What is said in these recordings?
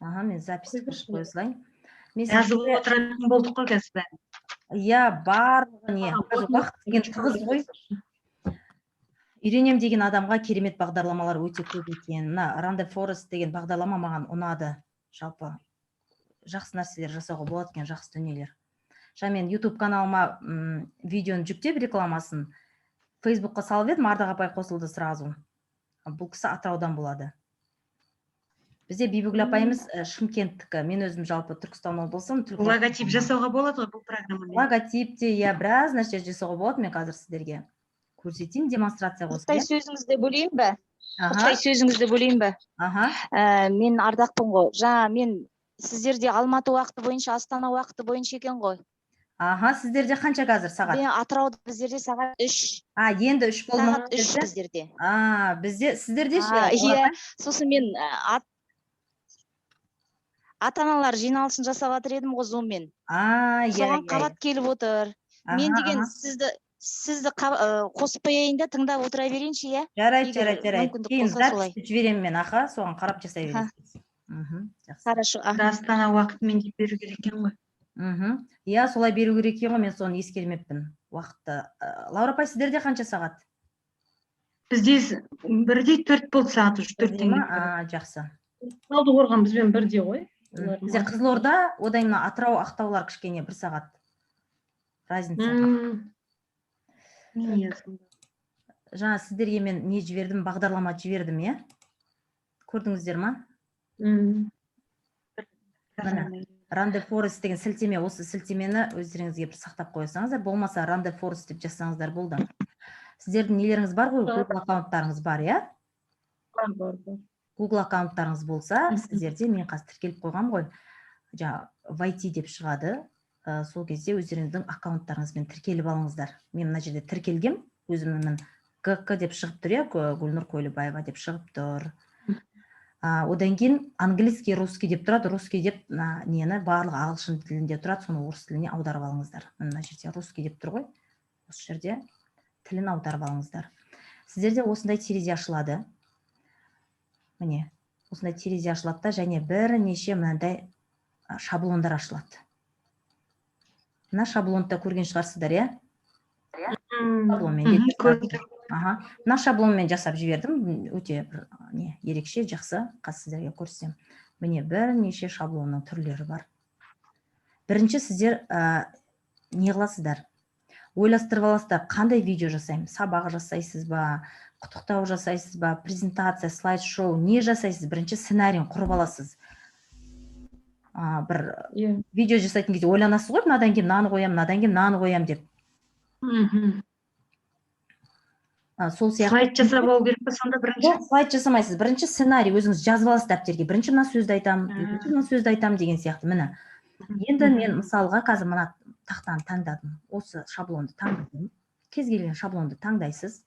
Аха, мен запись қылып қоя салайын. Жазылып отыратын болдық қой қазір. Иә, барлығы не? Уақыт деген тығыз ғой. Үйренем деген адамға керемет бағдарламалар өте көп екен. Мына Run the Forest деген бағдарлама маған ұнады. Жалпы жақсы нәрселер жасауға болады екен, жақсы дүниелер. Мен YouTube каналыма видеоны жүктеп рекламасын Facebookқа салып едім, Ардақ апай қосылды сразу. Бұл кісі Атыраудан болады. Бізде Бибігүл апайымыз Шымкенттікі. Мен өзім жалпы Түркістан облысым. Логотип жасауға болады ғой бұл программамен. Логотип те, иә, біраз нәрсе жасауға болады. Мен қазір сіздерге көрсетейін, демонстрация қосып. Қысқай сөзіңізді бөлейін бе? Аха. Мен Ардақпын ғой. Мен сіздерде Алматы уақыты бойынша, Астана уақыты бойынша екен ғой. Аха, сіздерде қанша қазір сағат? Атырауда біздерде сағат 3. Енді 3 болды ма? Сағат 3 біздерде. Бізде сіздерде ше? Иә, сосын мен ата-аналар жиналысын жасап жатыр едім ғой Zoom-мен. Соған қабат келіп отыр. Мен деген сізді қосып қояйын да тыңдап отыра берейінші, иә? Жарайды. Кейін записьті жіберемін мен, аха, соған қарап жасай бересіз. Хорошо. Астана уақытымен деп беру керек екен ғой. Иә, солай беру керек екен ғой, мен соны ескермеппін уақытты. Лаура апай, сіздерде қанша сағат? Бізде 1-4 болды сағат уже 4-тен. Жақсы. Талдықорған бізбен бірде ғой. Біздер Қызылорда, одан кейін Атырау, Ақтаулар кішкене 1 сағат разница. Жаңа сіздерге мен не жібердім, бағдарлама жібердім, иә? Көрдіңіздер ма? Run the Forest деген сілтеме, осы сілтемені өздеріңізге бір сақтап қойсаңыздар, болмаса Run the Forest деп жазсаңыздар болды. Сіздердің нелеріңіз бар ғой, Google аккаунттарыңыз бар, иә? Бар. Google аккаунттарыңыз болса, сіздерде мен қазір тіркеліп қойғам ғой, VIT деп шығады, сол кезде өздеріңіздің аккаунттарыңызбен тіркеліп алыңыздар. Мен мына жерде тіркелгем, өзімнің ГК деп шығып тұр, иә, Гүлнұр Қойлыбаева деп шығып тұр. Одан кейін английский, русский деп тұрады, русский деп нені барлығы ағылшын тілінде тұрады, соны орыс тіліне аударып алыңыздар. Мына жерде русский деп тұр ғой, осы жерде тілін аударып алыңыздар. Сіздерде осындай терезе ашылады. Міне, осындай терезе ашылады да, және бірнеше мынандай шаблондар ашылады. Мына шаблонды көрген шығарсыздар, иә? Мына шаблонмен жасап жібердім, өте ерекше, жақсы, қазір сіздерге көрсетем. Міне бірнеше шаблонның түрлері бар. Бірінші сіздер не қыласыздар? Ойластырып аласыздар, қандай видео жасаймын? Сабақ жасайсыз ба, құттықтау жасайсыз ба, презентация, слайд-шоу, не жасайсыз? Бірінші сценарийін құрып аласыз. Бір видео жасайтын кезде ойланасыз ғой, мынадан кейін мынаны қоям деп. Сол сияқты. Слайд жасап алу керек па сонда бірінші? Слайд жасамайсыз. Бірінші сценарий өзіңіз жазып аласыз дәптерге. Бірінші мына сөзді айтам, деген сияқты. Міне. Енді мен мысалға қазір мына тақтаны таңдадым. Осы шаблонды таңдадым. Кез келген шаблонды таңдайсыз.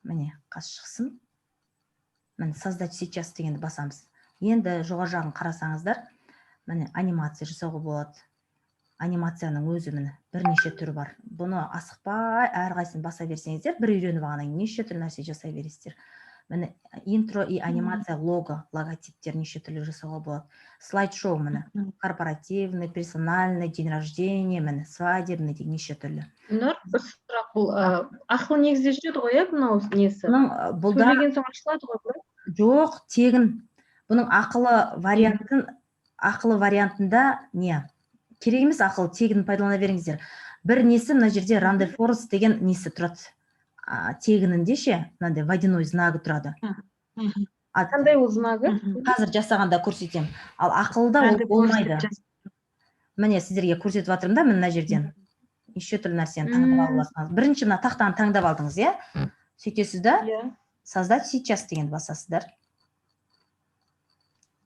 Міне, қас шықсын. Міне, создать сейчас дегенді басамыз. Енді жоғары жағын қарасаңыздар, міне анимация жасауға болады. Анимацияның өзі міне бірнеше түрі бар. Бұны асықпай әрқайсысын баса берсеңіздер, бір үйреніп алғаннан кейін неше түрлі нәрсе жасай бересіздер. Міне интро и анимация, логотиптер неше түрлі жасауға болады. Слайд-шоу міне корпоративный, персональный, день рождения, міне свадебный деген неше түрлі. Бір сұрақ, бұл ақылы негізде жүреді ғой, мынау несі? Сөйлеген соң ашылады ғой? Жоқ, тегін. Бұның ақылы вариантында не? Керек емес, ақылы тегін пайдалана беріңіздер. Бір несі мына жерде Run the Forest деген несі тұрады. Тегінінде ше, мынандай водяной знагы тұрады. Қандай ол знагы? Қазір жасағанда көрсетем. Ал ақылда ол болмайды. Міне сіздерге көрсетіп жатырмын да, мына жерден. Неше түрлі нәрсені таңдап аласыз. Бірінші мына тақтаны таңдап алдыңыз, иә? Сөйтесіз да, создать сейчас деген басасыздар.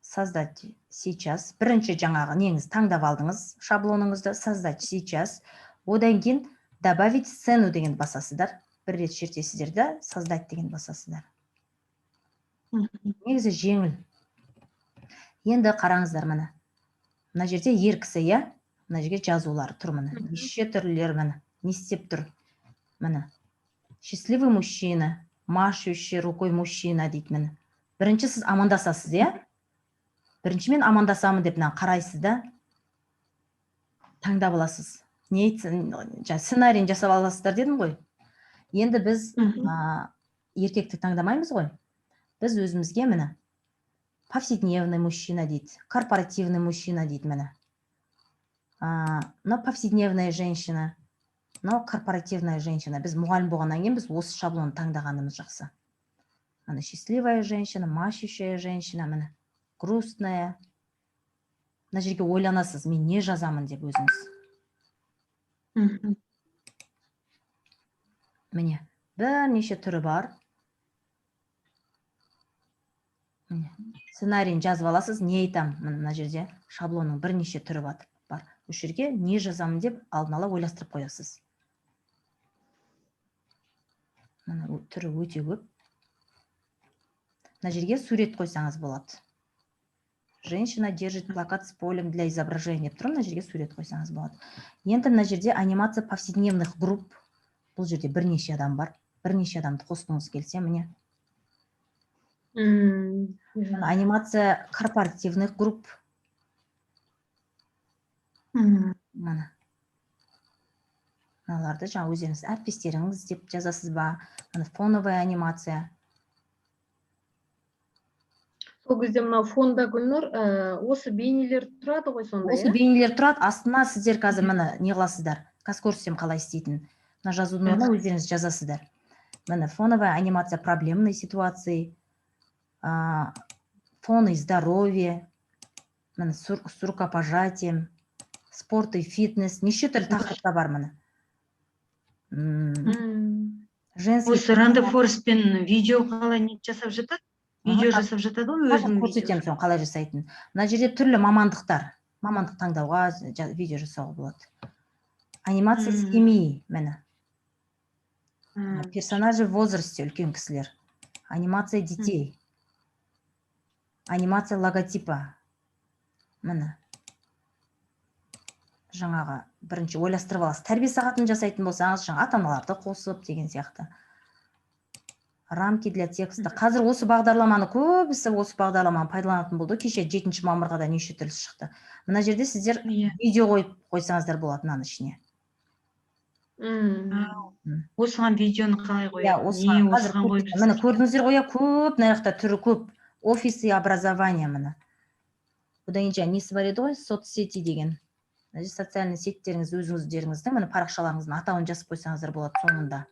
Создать сейчас. Бірінші жаңағы неңіз таңдап алдыңыз шаблоныңызды. Создать сейчас. Одан кейін добавить сцену деген басасыздар. Бір рет шертесіздер да, создать деген басасыздар. Негізі жеңіл. Енді қараңыздар міне. Мына жерде ер кісі, иә? Мына жерге жазулар тұр міне. Неше түрлер міне. Не істеп тұр? Міне. Счастливый мужчина, машущий рукой мужчина дейді міне. Бірінші сіз амандасасыз, иә? Біріншімен амандасамын деп қарайсыз да, таңдап аласыз. Не айтсын, сценарийін жасап аласыздар дедім ғой. Енді біз еркекті таңдамаймыз ғой. Біз өзімізге міне повседневный мужчина дейді, корпоративный мужчина дейді міне. Но повседневная женщина, но корпоративная женщина. Біз мұғалім болғаннан кейін біз осы шаблонды таңдағанымыз жақсы. Ана счастливая женщина, машущая женщина, міне грустная. Мына жерге ойланасыз, мен не жазамын деп өзіңіз. Міне, бірнеше түрі бар. Сценарийін жазып аласыз, не айтам, мына жерде шаблонның бірнеше түрі бар. Осы жерге не жазамын деп алдын ала ойластырып қоясыз. Мына түрі өте көп. Мына жерге сурет қойсаңыз болады. Женщина держит плакат с полем для изображения. Тұр, мына жерге сурет қойсаңыз болады. Енді мына жерде анимация повседневных групп. Бұл жерде бірнеше адам бар. Бірнеше адамды қосқыңыз келсе, міне. Анимация корпоративных групп. Мына. Мыналарды жаңа өздеріңіз әріптестеріңіз деп жазасыз ба? Фоновая анимация. Сол кезде мынау фонда Гүлнұр, осы бейнелер тұрады ғой сонда, Осы бейнелер тұрады, астына сіздер қазір міне не қыласыздар? Қазкөрсем қалай істейтін. Мына жазудың орнына өздеріңіз жазасыздар. Міне фоновая анимация проблемной ситуации, фон и здоровье, міне с рукопожатием, спорт и фитнес, неше түрлі тақырыпта бар міне. Осы Ранды Форспен видео қалай не жасап жатады? Видео жасап жатады ғой өзінің көрсетемін соны қалай жасайтын. Мына жерде түрлі мамандықтар, мамандық таңдауға видео жасауға болады. Анимация семьи, міне. Персонажи в возрасте, үлкен кісілер. Анимация детей. Анимация логотипа. Міне. Жаңаға бірінші ойластырып аласыз. Тәрбие сағатын жасайтын болсаңыз, жаңа ата-аналарды қосып деген сияқты. Рамки для текста. Қазір осы бағдарламаны көбісі осы бағдарламаны пайдаланатын болды. Кеше 7 мамырға да неше түрлісі шықты. Мына жерде сіздер видео қойып қойсаңыздар болады мынаның ішіне. Осыған видеоны қалай қояды? Міне көрдіңіздер ғой, көп, мына жақта түрі көп. Офис и образование міне. Бұдан кейін несі бар еді ғой, соцсети деген. Социальный сеттеріңіз өзіңіздеріңіздің міне парақшаларыңыздың атауын жазып қойсаңыздар болады соңында.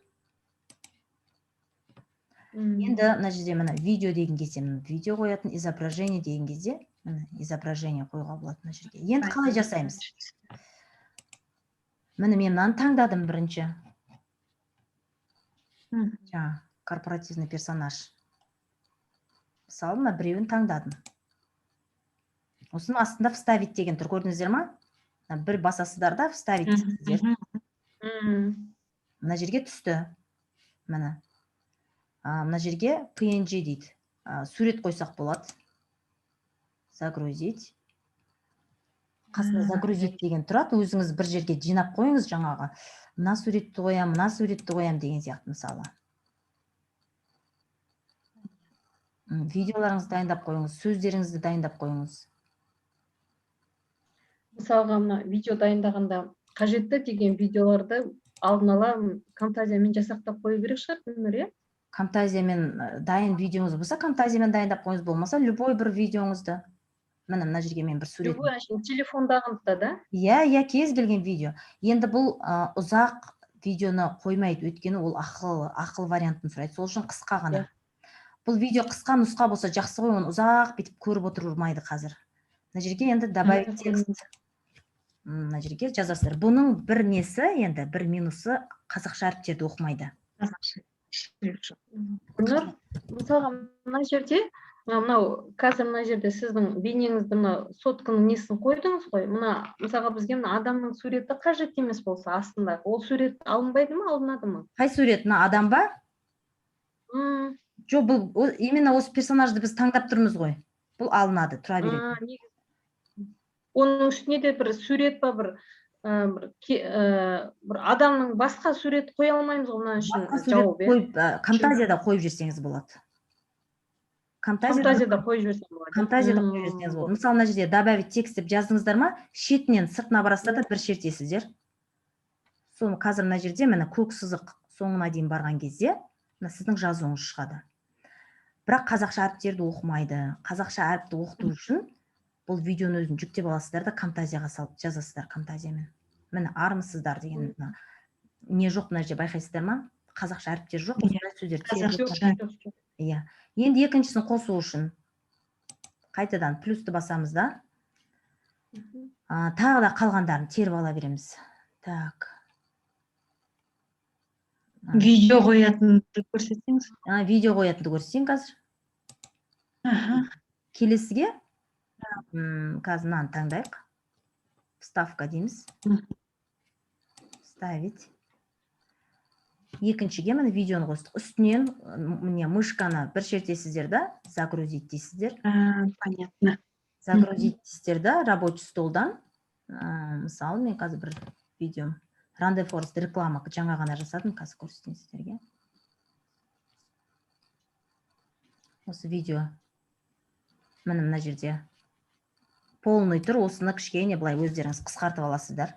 Енді мына жерде міне видео деген кезде видео қоятын, изображение деген кезде изображение қойға болады мына жерге. Енді қалай жасаймыз? Міне мен мынаны таңдадым бірінші. Жаңа корпоративный персонаж. Мысалы, мына біреуін таңдадым. Осының астында вставить деген тұр, көрдіңіздер ма? Бір басасыздар да вставить дейсіздер. Мына жерге түсті. Міне. Мына жерге PNG дейді. Сурет қойсақ болады. Загрузить. Қасында загрузить деген тұрады. Өзіңіз бір жерге жинап қойыңыз жаңағы. Мына суретті қоям, мына суретті қоям деген сияқты мысалы. Видеоларыңызды дайындап қойыңыз, сөздеріңізді дайындап қойыңыз. Мысалға, мына видео дайындағанда қажетті деген видеоларды алдын ала Camtasiaмен жасақтап қою керек шығар, Гүлнұр, Camtasiaмен дайын видеоңыз болса, Camtasiaмен дайындап қойыңыз, болмаса, любой бір видеоңызды. Мына жерге мен бір сурет. Любой, телефондағында да? Иә, кез келген видео. Енді бұл ұзақ видеоны қоймайды, өйткені ол ақыл вариантын сұрайды. Сол үшін қысқа ғана. Бұл видео қысқа нұсқа болса жақсы ғой, оны ұзақ бетіп көріп отырмайды қазір. Мына жерге енді добавить текст. Мына жерге жазасыздар. Бұның бір несі, енді бір минусы қазақша әріптерді оқымайды. Гүлнұр, мысалға мына жерде, мынау қазір мына жерде сіздің бейнеңізді мына сотканың несін қойдыңыз ғой. Мына мысалға бізге мына адамның суреті қажет емес болса астында, ол сурет алынбайды ма, алынады ма? Қай сурет, мына адам ба? Жоқ, бұл именно осы персонажды біз таңдап тұрмыз ғой. Бұл алынады, тұра береді. Оның үстіне де бір сурет ба, бір адамның басқа сурет қоя алмаймыз ғой, мына үшін жауап. Camtasia'да қойып жүрсеңіз болады. Камтазияда қойып жіберсем болады. Камтазияда қойып жіберсеңіз болады. Мысалы, мына жерде добавить текст деп жаздыңыздар ма, шетінен сыртына барасыздар да бір шертесіздер. Соны қазір мына жерде міне көк сызық соңына дейін барған кезде мына сіздің жазуыңыз шығады. Бірақ қазақша әріптерді оқымайды. Қазақша әріпті оқыту үшін бұл видеоны өзін жүктеп аласыздар да Камтазияға салып жазасыздар Камтазиямен. Міне армысыздар деген не жоқ мына жерде байқайсыздар ма? Қазақша әріптер жоқ, сөздер. Иә. Енді екіншісін қосу үшін қайтадан плюсты басамыз да. Тағы да қалғандарын теріп ала береміз. Так. Видео қоятынды көрсетсеңіз. Видео қоятынды көрсетейін қазір. Келесіге қазір мынаны таңдайық. Вставка дейміз. Ставить. Екіншіге міне видеоны қостық. Үстінен міне мышканы бір шертесіздер да, загрузить дейсіздер. Понятно. Загрузить дейсіздер да, рабочий столдан. Мысалы, мен қазір бір видеом Rande Forest реклама жаңа ғана жасадым, қазір көрсетейін сіздерге. Осы видео міне мына жерде полный тұр, осыны кішкене былай өздеріңіз қысқартып аласыздар.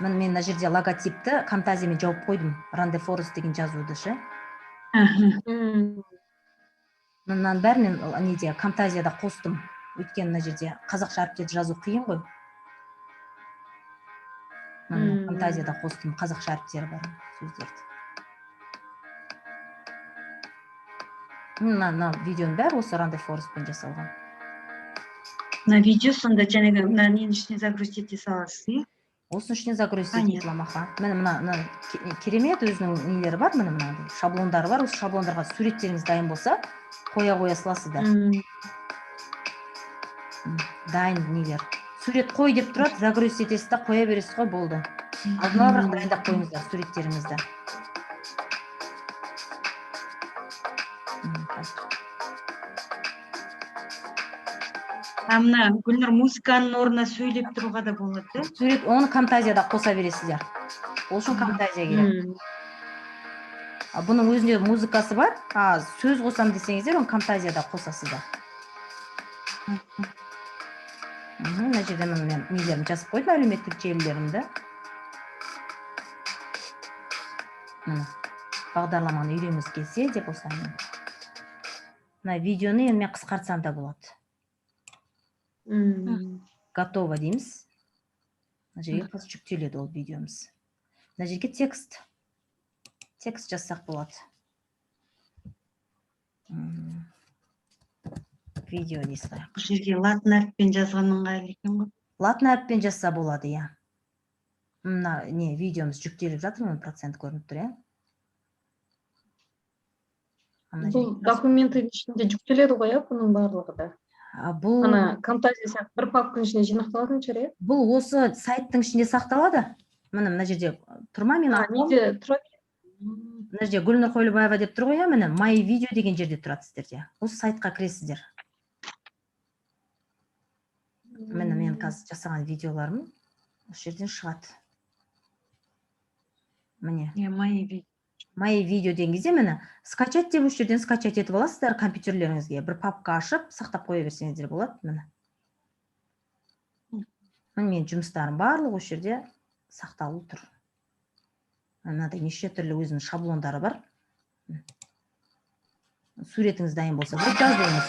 Мен мына жерде логотипті Камтазиямен жауып қойдым. Rande Forest деген жазуды ше. Мынаны бәрін неде Камтазияда қостым. Өйткені мына жерде қазақша әріптерді жазу қиын ғой. Камтазияда қостым, қазақша әріптері бар сөздерді. Мына видеоның бәрі осы Rande Forestпен жасалған. Мына видео сонда жаңағы ненің ішіне загрузить ете саласыз, Осының ішіне загрузить ете аламын. Міне керемет өзінің нелері бар, міне мына шаблондары бар. Осы шаблондарға суреттеріңіз дайын болса, қоя саласыздар. Дайын нелер. Сурет қой деп тұрады, загрузить етесіз да қоя бересіз ғой, болды. Алдына бірақ дайындап қойыңыздар суреттеріңізді. Мына Гүлнұр музыканың орнына сөйлеп тұруға да болады. Сурет, оны Камтазияда қоса бересіздер. Ол үшін Камтазия керек. Бұның өзінде музыкасы бар, сөз қосам десеңіздер, оны Камтазияда қосасыздар. Мына жерде мен нелерім жазып қойдым, әлеуметтік желілерімді. Бағдарламаны үйренгіңіз келсе деп осылаймен. Мына видеоны енді мен қысқартсам да болады. Готово дейміз. Мына жерге қазір жүктеледі ол видеомыз. Мына жерге текст жазсақ болады. Видео дейсіз. Бұл жерге латын әріппен жазғанның ыңғайлы екен ғой. Латын әріппен жазса болады, иә. Мына видеомыз жүктеліп жатыр, 10% көрініп тұр, иә. Бұл документтің ішінде жүктеледі ғой, бұның барлығы да. Ана Камтазия бір папканың ішіне жинақталатын шығар, иә? Бұл осы сайттың ішінде сақталады. Мына жерде тұрма мен неде тұрады? Мына жерде Гүлнұр Қойлыбаева деп тұр ғой, міне My Video деген жерде тұрады сіздерде. Осы сайтқа кіресіздер. Міне мен қазір жасаған видеоларым осы жерден шығады. Міне. My Video деген кезде міне скачать деп осы жерден скачать етіп аласыздар компьютерлеріңізге. Бір папка ашып, сақтап қоя берсеңіздер болады, міне. Мен жұмыстарым барлығы осы жерде сақталып тұр. Мынадай неше түрлі өзінің шаблондары бар. Суретіңіз дайын болса, бір жаздыңыз.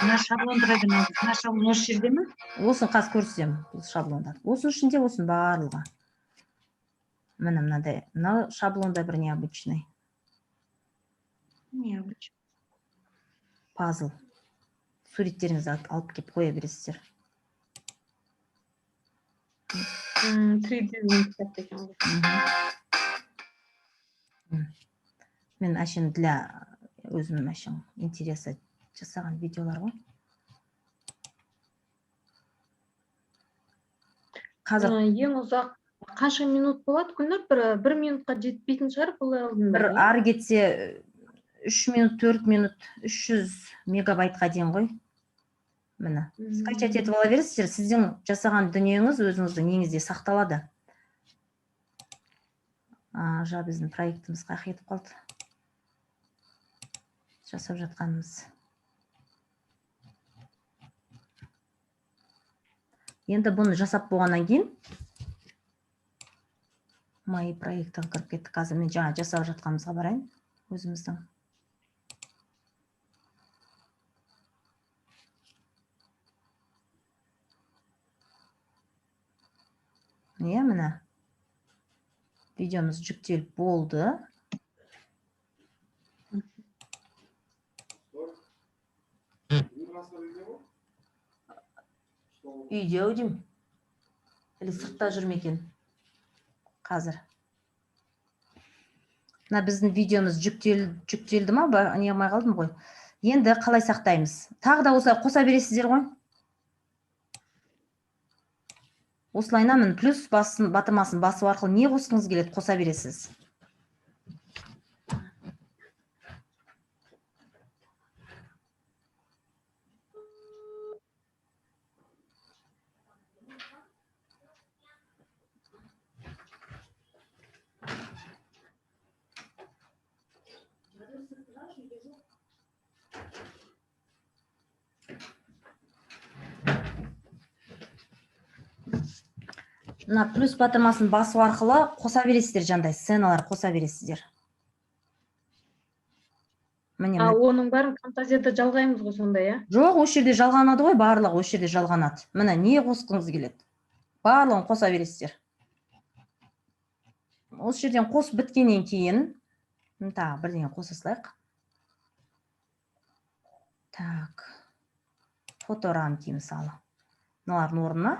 Мына шаблон осы жерде ме? Осын қазір көрсетем, бұл шаблондар. Осын ішінде осын барлығы. Міне мынадай, мына шаблонда бір необычный. Необычный. Пазл. Суреттеріңізді алып кеп қоя бересіздер. 3D екен. Мен әшейін для өзім әшейін интересі жасаған видеолар ғой. Қазір ең ұзақ қанша минут болады, Гүлнұр? Бір минутқа жетпейтін шығар бұл алдында. Бір ары кетсе 3 минут, 4 минут, 300 мегабайтқа дейін ғой. Міне, скачать етіп ала бересіздер, сіздің жасаған дүниеңіз өзіңіздің неңізде сақталады. жа біздің проектіміз қаяққа кетіп қалды. Жасап жатқанымыз. Енді бұны жасап болғаннан кейін мои проекттің кіріп кетті. Қазір мен жаңа жасап жатқанымызға барайын өзіміздің. Міне видеомыз жүктеліп болды. Үйде деймін. Или сыртта жүр ме екен? Қазір. Мына біздің видеомыз жүктелді ма? Не қылмай қалдым ғой. Енді қалай сақтаймыз? Тағы да осылай қоса бересіздер ғой. Осылайна мін плюс батырмасын басу арқылы не қосқыңыз келеді, қоса бересіз. Мына плюс батырмасын басу арқылы қоса бересіздер, жандай сценалар қоса бересіздер. Оның бәрін фантазияда жалғаймыз ғой сонда, я? Жоқ, осы жерде жалғанады ғой, барлығы осы жерде жалғанады. Міне не қосқыңыз келеді? Барлығын қоса бересіздер. Осы жерден қос біткеннен кейін, тағы бірдеңе қоса салайық. Так, фоторамки мысалы. Мыналардың орнына,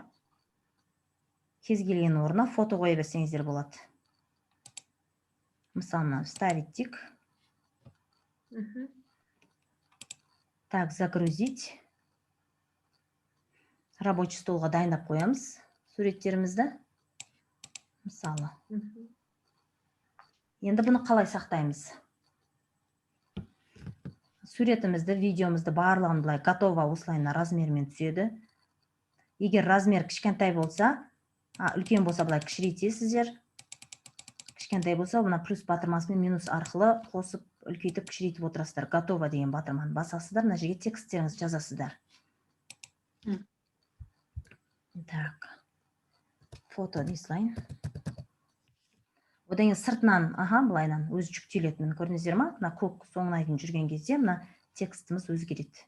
кез келген орнына фото қоя берсеңіздер болады. Мысалы, вставить тик. Так, загрузить. Рабочий столға дайындап қоямыз суреттерімізді. Мысалы. Енді бұны қалай сақтаймыз? Суретімізді, видеомызды барлығын бұлай готова осылайына размермен түседі. Егер размер кішкентай болса, үлкен болса бұлай кішірейтесіздер. Кішкентай болса, бұна плюс батырмасы мен минус арқылы қосып, үлкейтіп, кішірейтіп отырасыздар. Готова деген батырманы басасыздар, мына жерге тексттеріңіз жазасыздар. Так. Фото дислайн. Одан кейін сыртынан, былайнан өзі жүктеледі. Мені көрдіңіздер ма? Мына көк соңына дейін жүрген кезде мына текстіміз өзгереді.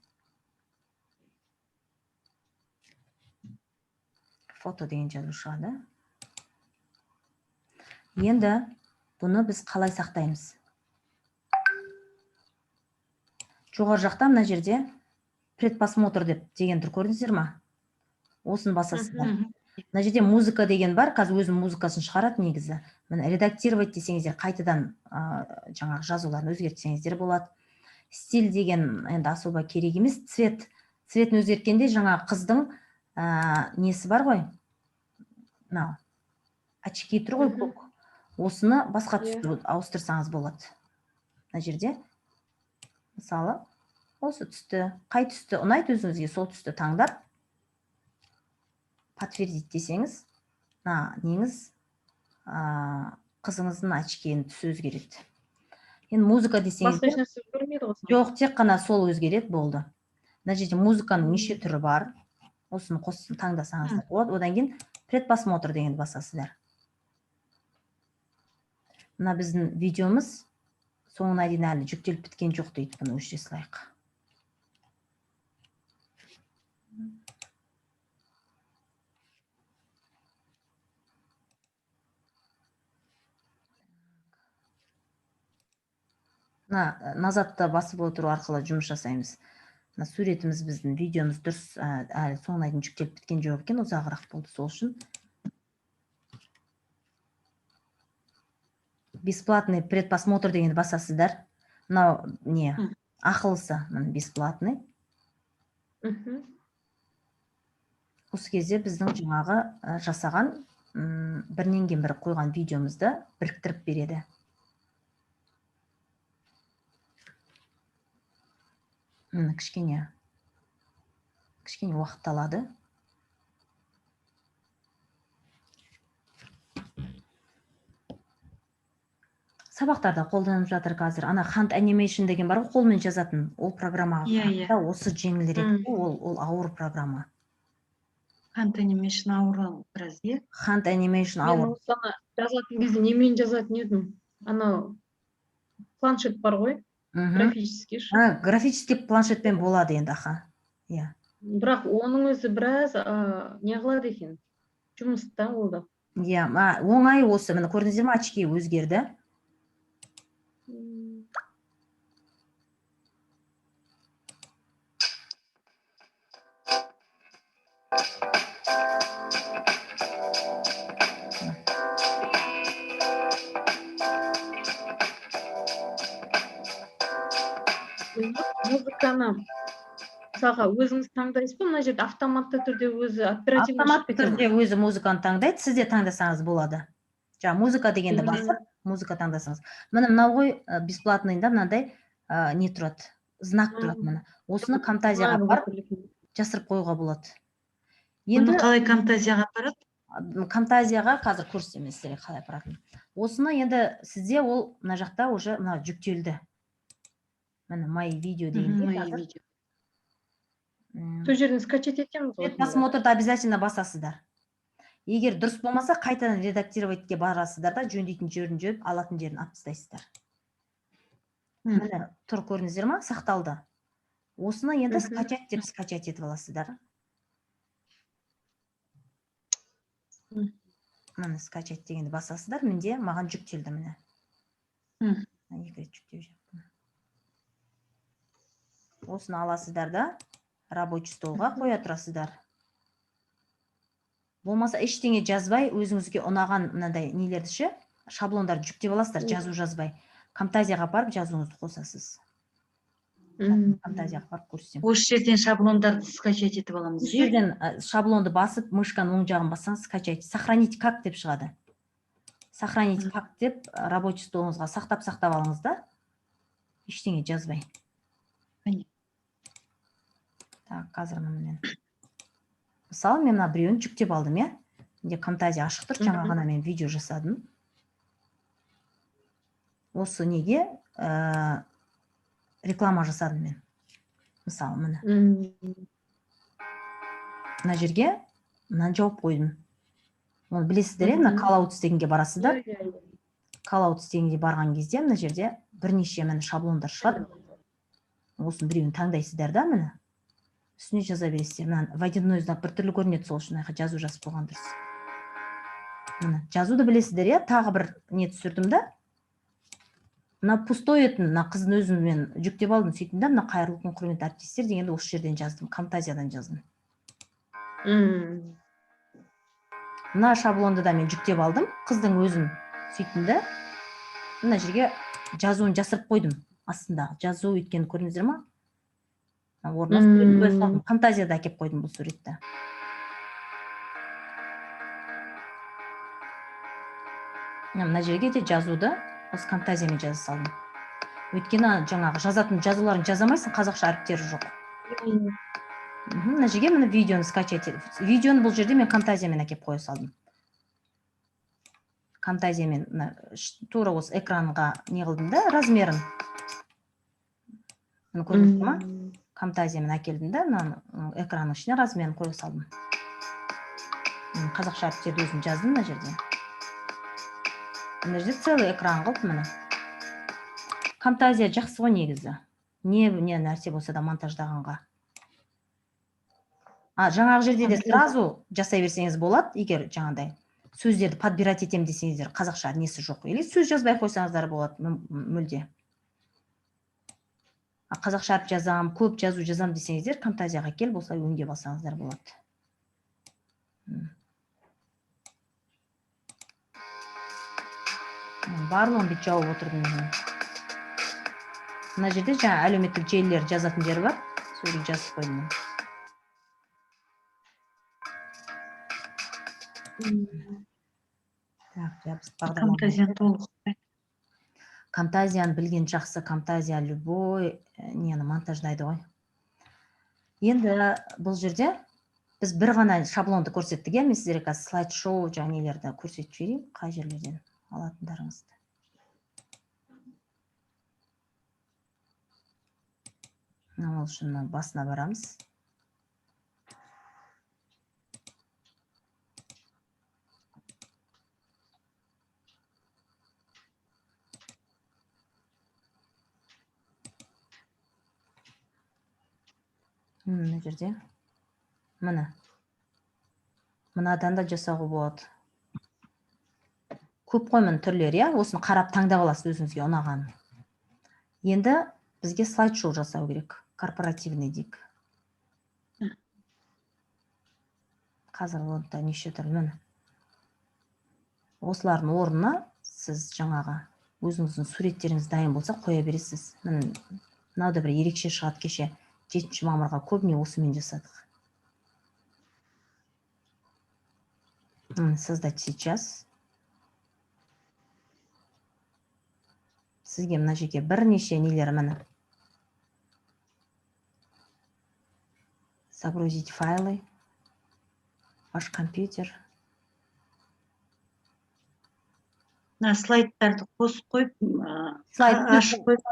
Фото деген жазу шығады. Енді бұны біз қалай сақтаймыз? Жоғары жақта мына жерде предпосмотр деген тұр, көрдіңіздер ма? Осын басасыздар. Мына жерде музыка деген бар, қазір өзінің музыкасын шығарады негізі. Міне редактировать десеңіздер, қайтадан жаңағы жазуларын өзгертсеңіздер болады. Стиль деген енді особо керек емес. Цветін өзгерткенде жаңа қыздың несі бар ғой? Очки тұр ғой көк. Осыны басқа түсті ауыстырсаңыз болады. Мына жерде мысалы осы түсті, қай түсті ұнайды өзіңізге, сол түсті таңдап подтвердить десеңіз, неңіз қызыңыздың очкиінің түсі өзгереді. Енді музыка десеңіз, жоқ, тек қана сол өзгереді, болды. Мына жерде музыканың неше түрі бар. Осыны қосын таңдасаңыздар болады. Одан кейін предпосмотр дегенді басасыздар. Мына біздің видеомыз соңына дейін әлі жүктеліп біткен жоқ дейді. Бұны өшіре салайық. Назатта басып отыру арқылы жұмыс жасаймыз. Суретіміз біздің видеомыз дұрыс әлі соңына дейін жүктеліп біткен жоқ екен, ұзағырақ болды, сол үшін. Бесплатный предпосмотр дегенді басасыздар. Мынау не? Ақылысы, бесплатный. Осы кезде біздің жаңағы жасаған бірінен кейін бірі қойған видеомызды біріктіріп береді. Кішкене уақыт алады. сабақтарда қолданып жатыр қазір. Ана Hand Animation деген бар ғой, қолмен жазатын. Ол программаға қарағанда осы жеңілірек, ол ауыр программа. Hand Animation ауыр біраз, иә? Hand Animation Мен ауыр. осыны жазатын кезде немен жазатын едім? Анау планшет бар ғой, графический. Графический планшетпен болады енді, аха. Иә. Бірақ оның өзі біраз не қылады екен? Жұмыста ол да. Иә, оңай осы, міне көрдіңіздер ме, очки өзгерді. Музыканы мысалға өзіңіз таңдайсыз ба? Мына жерде автоматты түрде өзі оперативно автоматты түрде өзі музыканы таңдайды, сіз де таңдасаңыз болады. Жаңа музыка дегенді басып, музыка таңдасаңыз. Міне мынау ғой бесплатныйда мынандай не тұрады, знак тұрады міне. Осыны Камтазияға барып жасырып қоюға болады. Оны қалай Камтазияға апарады? Камтазияға қазір көрсетемін сіздерге қалай апаратынын. Осыны енді сізде ол мына жақта уже мына жүктелді. Міне My Video дегенде қазір. Сол жерден скачать етеміз ғой. Просмотрды обязательно басасыздар. Егер дұрыс болмаса, қайтадан редактировайтке барасыздар да, жөндейтін жерін жөп, алатын жерін алып тастайсыздар. Міне тұр, көрдіңіздер ме? Сақталды. Осыны енді скачать деп скачать етіп аласыздар. Міне скачать дегенді басасыздар, менде маған жүктелді міне. Екі рет жүктеп жібердім. Осыны аласыздар да рабочий столға қоя тұрасыздар. Болмаса ештеңе жазбай, өзіңізге ұнаған мынандай нелерді ше, шаблондарды жүктеп аласыздар, жазу жазбай. Камтазияға барып жазуыңызды қосасыз. Камтазияға барып көрсетемін. Осы жерден шаблондарды скачать етіп аламыз. Осы жерден шаблонды басып, мышканың оң жағын бассаңыз, скачать. Сохранить как деп шығады. Сохранить как деп рабочий столыңызға сақтап алыңыз да, ештеңе жазбай. Так, қазір мен. Мысалы, мен мына біреуін жүктеп алдым, иә? Менде Камтазия ашық тұр, жаңа ғана мен видео жасадым. Осы неге реклама жасадым мен. Мысалы, міне. Мына жерге мынаны жауып қойдым. Оны білесіздер, мына Callouts дегенге барасыздар. Callouts дегенге барған кезде мына жерде бірнеше міне шаблондар шығады. Осының біреуін таңдайсыздар да, міне. Үстіне жаза бересіздер. Водяной знак бір түрлі көрінеді, сол үшін жазу жазып қойған дұрыс. Жазуды білесіздер, иә? Тағы бір не түсірдім да. Мына пустой етін, мына қыздың өзін мен жүктеп алдым, сөйтім да, мына қайырлы күн құрметті әріптестер дегенді осы жерден жаздым, Камтазиядан жаздым. Мына шаблонды да мен жүктеп алдым, қыздың өзін сөйтім да, мына жерге жазуын жасырып қойдым. Астында жазу өткен көрдіңіздер ма? Камтазияда әкеп қойдым бұл суретті. Мына жерге де жазуды осы Камтазиямен жаза салдым. Өйткені жаңағы жазатын жазуларын жазамайсың, қазақша әріптері жоқ. Мына жерге міне видеоны скачать етіп. Видеоны бұл жерде мен Камтазиямен әкеп қоя салдым. Камтазиямен тура осы экранға не қылдым да, размерін. Көрдіңіздер ма? Камтазиямен әкелдім да, экранның ішіне размерін қоя салдым. Қазақша әріптерді өзім жаздым мына жерде. Мына жерде целый экран қылып міне. Камтазия жақсы ғой негізі. Не нәрсе болса да монтаждағанға. Жаңағы жерде де сразу жасай берсеңіз болады, егер жаңағыдай сөздерді подбирать етем десеңіздер, қазақша несі жоқ. Или сөз жазбай қойсаңыздар болады мүлде. Қазақша әріп жазам, көп жазу жазам десеңіздер, Камтазияға кел, болса өңдеп алсаңыздар болады. Барлығын бүйтіп жауып отырдым. Мына жерде жаңа әлеуметтік желілер жазатын жері бар, сол жазып қойдым. Камтазияны толық. Камтазияны білген жақсы, Камтазия любой нені монтаждайды ғой. Енді бұл жерде біз бір ғана шаблонды көрсеттік, мен сіздерге слайд-шоу жаңа нелерді көрсетіп жіберейін, қай жерлерден алатындарыңызды. Ол үшін басына барамыз. Мына жерде. Мынадан да жасауға болады. Көп қой міне түрлері, иә? Осыны қарап таңдап аласыз өзіңізге ұнаған. Енді бізге слайд-шоу жасау керек. Корпоративный дейік. Қазір онда неше түрлі міне. Осылардың орнына сіз жаңағы өзіңіздің суреттеріңіз дайын болса қоя бересіз. Мынау да бір ерекше шығады, кеше 7 мамырға көбіне осымен жасадық. Создать сейчас. Сізге мына жерге бірнеше нелер міне. Загрузить файлы. Ваш компьютер. Слайдтарды қосып қойып, ашып қойып,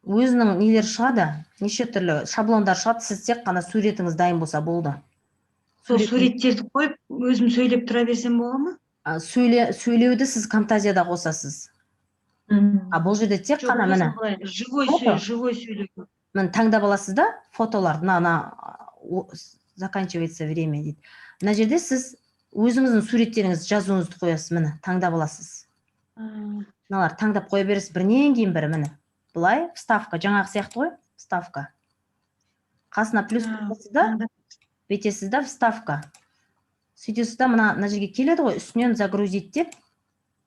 өзінің нелер шығады, неше түрлі шаблондар шығады, сіз тек қана суретіңіз дайын болса болды. Сол суреттерді қойып, өзім сөйлеп тұра берсем бола ма? Сөйлеуді сіз фантазияда қосасыз. Бұл жерде тек қана міне. Живой сөйлеу. Міне таңдап аласыз да, фотоларды, заканчивается время дейді. Мына жерде сіз өзіңіздің суреттеріңізді жазуыңызды қоясыз, міне таңдап аласыз. Мыналар таңдап қоя бересіз, бірінен кейін бірі міне. Бұлай, вставка, жаңағы сияқты ғой, вставка. Қасына плюс қосасыз да, бетесіз да, вставка. Сөйтесіз да, мына жерге келеді ғой, үстінен загрузить деп,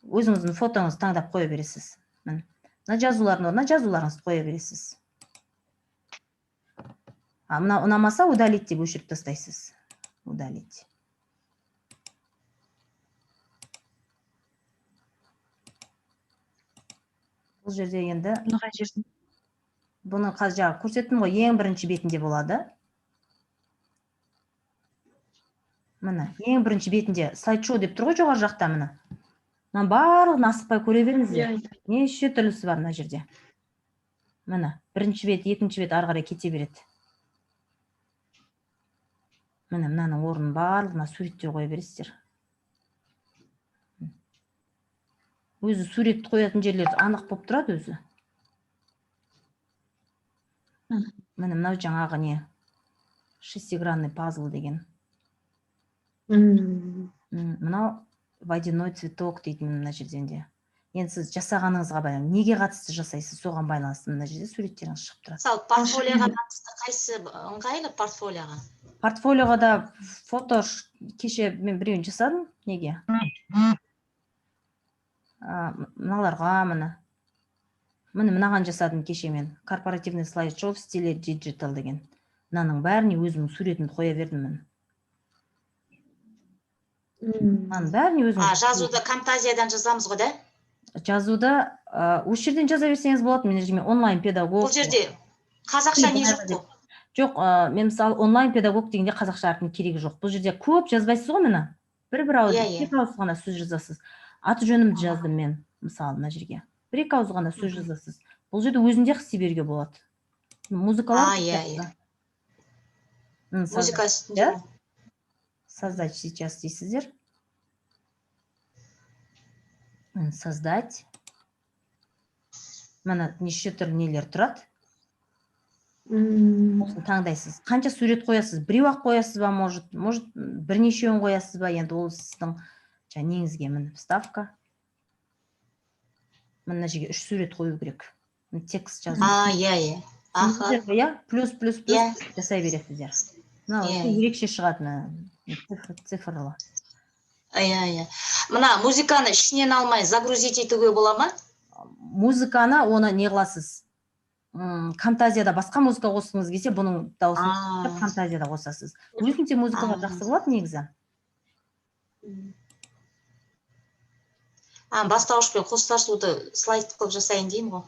өзіңіздің фотоңызды таңдап қоя бересіз. Мына жазулардың орнына жазуларыңызды қоя бересіз. Мына ұнамаса удалить деп өшіріп тастайсыз. Удалить. Бұл жерде енді бұны қазір көрсеттім ғой, ең бірінші бетінде болады. Міне, ең бірінші бетінде слайд-шоу деп тұр ғой жоғары жақта міне. Мына барлығын асықпай көре беріңіздер. Неше түрлісі бар мына жерде. Міне, бірінші бет, екінші бет ары қарай кете береді. Міне, мынаның орнын барлығына суреттер қоя бересіздер. Өзі сурет қоятын жерлер анық болып тұрады өзі. Міне, мынау жаңағы не? Шестигранный пазл деген. Мынау водяной цветок дейді мына жерден де. Енді сіз жасағаныңызға байланысты, неге қатысты жасайсыз, соған байланысты мына жерде суреттеріңіз шығып тұрады. Мысалы, портфолиоға қатысты қайсы ыңғайлы портфолиоға? Портфолиоға да фото кеше мен біреуін жасадым, неге? Мыналарға міне. Мынаған жасадым кеше мен. Корпоративный слайд-шоу в стиле диджитал деген. Мынаның бәріне өзімнің суретімді қоя бердім мен. Жазуды фантазиядан жазамыз ғой да? Жазуда осы жерден жаза берсеңіз болады, мен онлайн педагог. Бұл жерде қазақша не жоқ қой? Жоқ, мен мысалы онлайн педагог дегенде қазақша әрпінің керегі жоқ. Бұл жерде көп жазбайсыз ғой мені. Бір ауыз, екі ауыз ғана сөз жазасыз. Аты жөнімді жаздым мен, мысалы мына жерге. Бір-екі ауыз ғана сөз жазасыз. Бұл жерде өзінде қыси беруге болады. Музыкалар. Музыка үстінде. Создать сейчас дейсіздер. Создать. Мына неше түрлі нелер тұрады. Осыны таңдайсыз. Қанша сурет қоясыз? Біреу-ақ қоясыз ба, может бірнешеуін қоясыз ба? Енді ол сіздің неңізге міне вставка. Мына жерге 3 сурет қою керек. Текст жазу. Плюс жасай бересіздер. Ерекше шығады цифрлы. Мына музыканы ішінен алмай загрузить етуге бола ма? Музыканы оны не қыласыз? Фантазияда басқа музыка қосқыңыз келсе, бұның дауысын фантазияда қосасыз. Өзінде музыкаға жақсы болады негізі. Бастауышпен қоштасуды слайд қылып жасайын деймін ғой.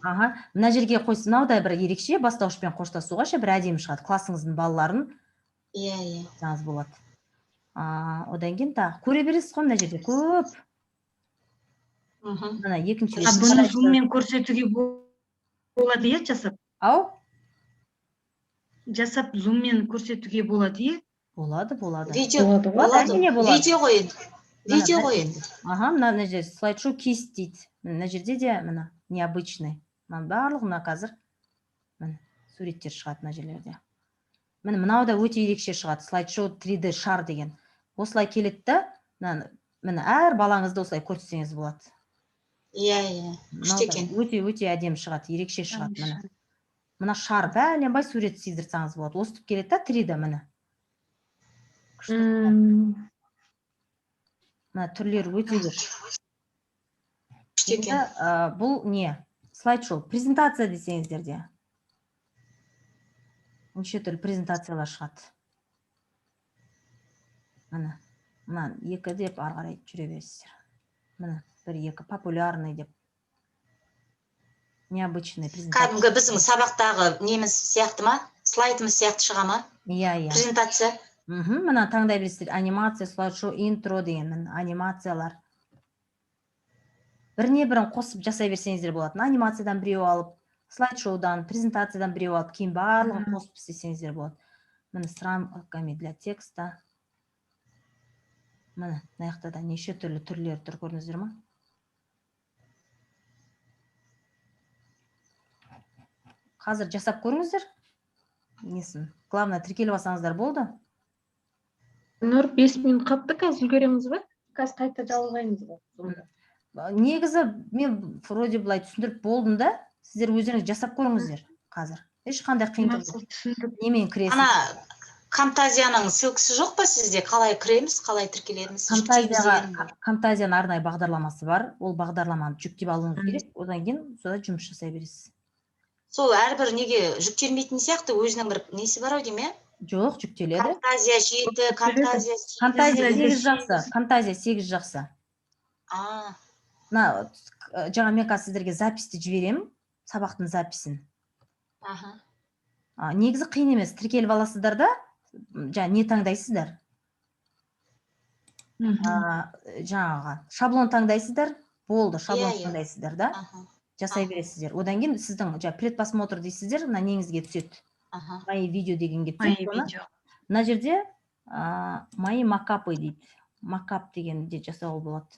Мына жерге қойсын, мынау да бір ерекше бастауышпен қоштасуға ше бір әдемі шығады. Классыңыздың балаларын жазып болады. Одан кейін көре бересіз ғой мына жерде көп. Мына екінші рет. Бұны зуммен көрсетуге болады, жасап? Ау? жасап зуммен көрсетуге болады, е? Болады. Видео Болады ғой. болады. болады. Видео қой енді. Видео қой енді. Ага, мына жерде слайд-шоу кейс дейді. Мына жерде де мына необычный. Мына барлығына қазір міне суреттер шығады мына жерлерде. Міне мынау да өте ерекше шығады. Слайд-шоу 3D шар деген. Осылай келеді да, міне әр балаңызды осылай көрсетсеңіз болады. Иә. Күшті екен. Өте әдемі шығады, ерекше шығады міне. Мына шар бәленбай сурет сыйдырсаңыз болады. Осытып келеді да 3D міне. Мына түрлері өте көп. Күшті екен. Бұл не? Слайд-шоу, презентация десеңіздер де. Неше түрлі презентациялар шығады. Мына екі деп ары қарай жүре бересіздер. Міне бір екі популярный деп. Необычный презентация. Кәдімгі біздің сабақтағы неміз сияқты ма? Слайдымыз сияқты шыға ма? Иә. Презентация. Мына таңдай бересіздер. Анимация, слайд-шоу, интро деген анимациялар. Біріне бірін қосып жасай берсеңіздер болады. Анимациядан біреу алып, слайд-шоудан, презентациядан біреу алып, кейін барлығын қосып істесеңіздер болады. Міне срамками для текста. Міне мына да неше түрлі түрлері тұр, көрдіңіздер ме? Қазір жасап көріңіздер. Несін? Главное, тіркеліп алсаңыздар болды. Нұр 5 минут қапты, қазір үлгереміз бе? Қазір қайта жалғаймыз ба? Негізі мен вроде былай түсіндіріп болдым да, сіздер өздеріңіз жасап көріңіздер қазір. Ешқандай қиындық жоқ. Немен кіресіз? Ана Камтазияның ссылкасы жоқ па сізде? Қалай кіреміз, қалай тіркелеміз? Камтазияның арнайы бағдарламасы бар. Ол бағдарламаны жүктеп алуыңыз керек. Одан кейін сода жұмыс жасай бересіз. Сол әрбір неге жүктелмейтін сияқты өзінің бір несі бар ау деймін, е? Жоқ, жүктеледі. Камтазия 7, Камтазия 8. Камтазия 8 жақсы. Жаңа мен қазір сіздерге записті жіберемін, сабақтың записін. Негізі қиын емес, тіркеліп аласыздар да, жаңа не таңдайсыздар? Жаңаға шаблон таңдайсыздар, болды, шаблон таңдайсыздар да, жасай бересіздер. Одан кейін сіздің предпосмотр дейсіздер, мына неңізге түседі. Мои видео дегенге түседі. Мына жерде мои макапы дейді. Макап дегенде жасауға болады.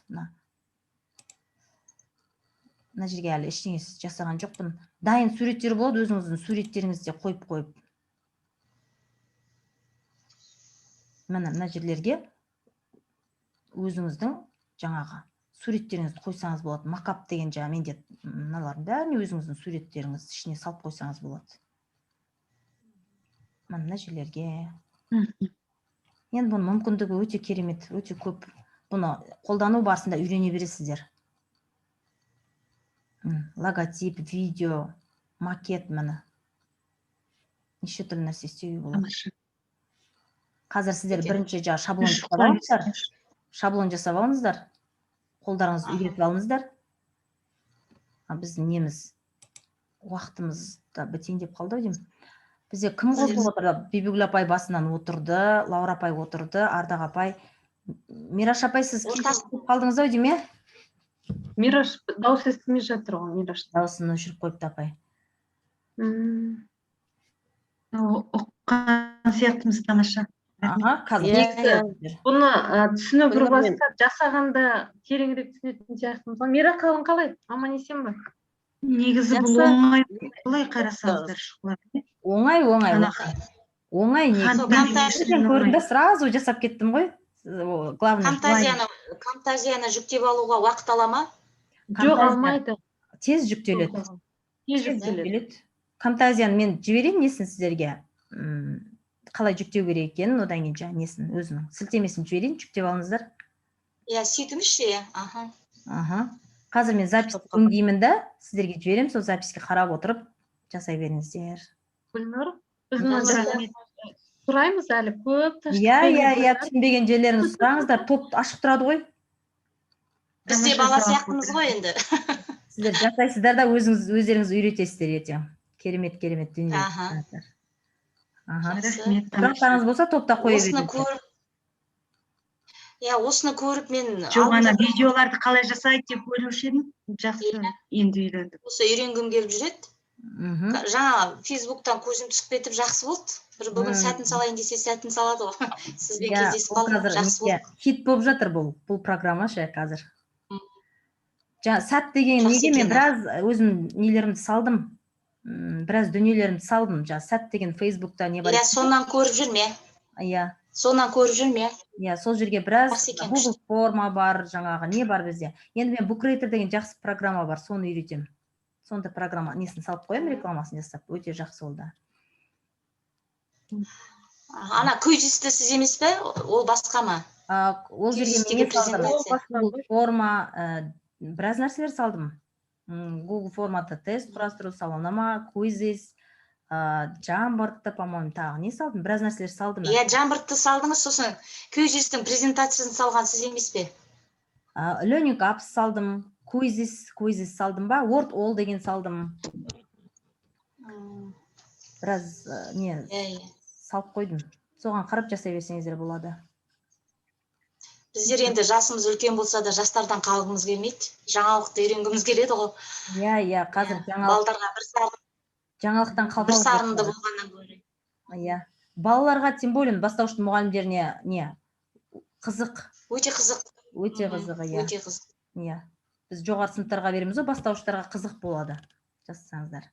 Мына жерге әлі ештеңесі жасаған жоқпын. Дайын суреттер болады, өзіңіздің суреттеріңізде қойып. Мына жерлерге өзіңіздің жаңағы суреттеріңізді қойсаңыз болады. Макап деген жаңа менде мыналардың бәріне өзіңіздің суреттеріңізді ішіне салып қойсаңыз болады. Мына жерлерге. Енді бұның мүмкіндігі өте керемет, өте көп. Бұны қолдану барысында үйрене бересіздер. Логотип, видео, макет міне. Неше түрлі нәрсе істеуге болады. Қазір сіздер бірінші шаблон жасап алыңыздар. Қолдарыңызды үйретіп алыңыздар. Біздің неміз уақытымыз да бітейін деп қалды деймін. Бізде кім қосылып отырды? Бибігүл апай басынан отырды, Лаура апай отырды, Ардақ апай. Мираш апай, сіз қалдыңыз ау деймін, е? Мираш дауыс естімей жатыр ғой, Мираш. Дауысын өшіріп қойыпты апай. Оққан сияқтымыз тамаша. Бұны түсіну бір баста жасағанда тереңірек түсінетін сияқтымыз. Мира қалың қалай? Аман есен ба? Негізі бұл оңай, бұлай қарасаңыздар шықлар. Оңай. Көрінді, сразу жасап кеттім ғой. Камтазияны жүктеп алуға уақыт ала ма? Жоқ, алмайды. Тез жүктеледі. Камтазияны мен жіберейін несін сіздерге. Қалай жүктеу керек екенін, одан кейін жаңа несін өзінің сілтемесін жіберейін, жүктеп алыңыздар. Сөйтіңізші, Қазір мен запис өңдеймін да, сіздерге жіберем, сол записке қарап отырып жасай беріңіздер. Гүлнұр, біздің сұраймыз әлі көп. Иә, түсінбеген жерлеріңізді сұраңыздар, топ ашық тұрады ғой. Бізде бала сияқтымыз ғой енді. Сіздер жасайсыздар да өздеріңіз үйретесіздер ертең. Керемет дүние. Сұрақтарыңыз болса топта қоя беріңіздер. Осыны көріп мен... Жоқ, ана видеоларды қалай жасайды деп ойлаушы едім. Жақсы, енді үйрендім. Осы үйренгім келіп жүреді. жаңа Фейсбуктан көзім түсіп кетіп жақсы болды. Бір бүгін сәтін салайын десе сәтін салады ғой. Сізбен кездесіп қалдым, жақсы болды. Хит болып жатыр бұл программа ше қазір. Жаңа сәт деген неге мен біраз өзім нелерімді салдым. Біраз дүниелерімді салдым. Жаңа сәт деген Фейсбукта не бар. Иә, сонан көріп жүрме. Иә. Сонан көріп жүрме. Иә, сол жерге біраз Google форма бар, жаңағы не бар бізде. Енді мен Bookreader деген жақсы программа бар, соны үйретемін. Сонда программа несін салып қоямын, рекламасын жасап, өте жақсы олда. Ана Quizzes'ті сіз емес пе? Ол басқа ма? Ол жерге мен салдым. Форма, біраз нәрселер салдым. Google форматы тест құрастыру, сауалнама, Quizzes, Jamboard'ты, по-моему, тағы не салдым? Біраз нәрселер салдым. Иә, Jamboard'ты салдыңыз, сосын Quizzes'тің презентациясын салған сіз емес пе? Learning Apps салдым. Quizzes салдым ба? Word All деген салдым. Біраз не салып қойдым. Соған қарап жасай берсеңіздер болады. Біздер енді жасымыз үлкен болса да жастардан қалғымыз келмейді. Жаңалықты үйренгіміз келеді ғой. Иә, қазір балдарға жаңалықтан қалмау. Бір сарынды болғаннан гөрі. Иә. Балаларға тем более бастауыш мұғалімдеріне не қызық. Өте қызық. Өте қызық, иә. Өте қызық. Иә. Біз жоғары сыныптарға береміз, бастауыштарға қызық болады. Жасасаңыздар.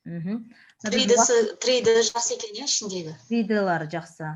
3D жақсы екен, иә, ішіндегі. 3D'лары жақсы.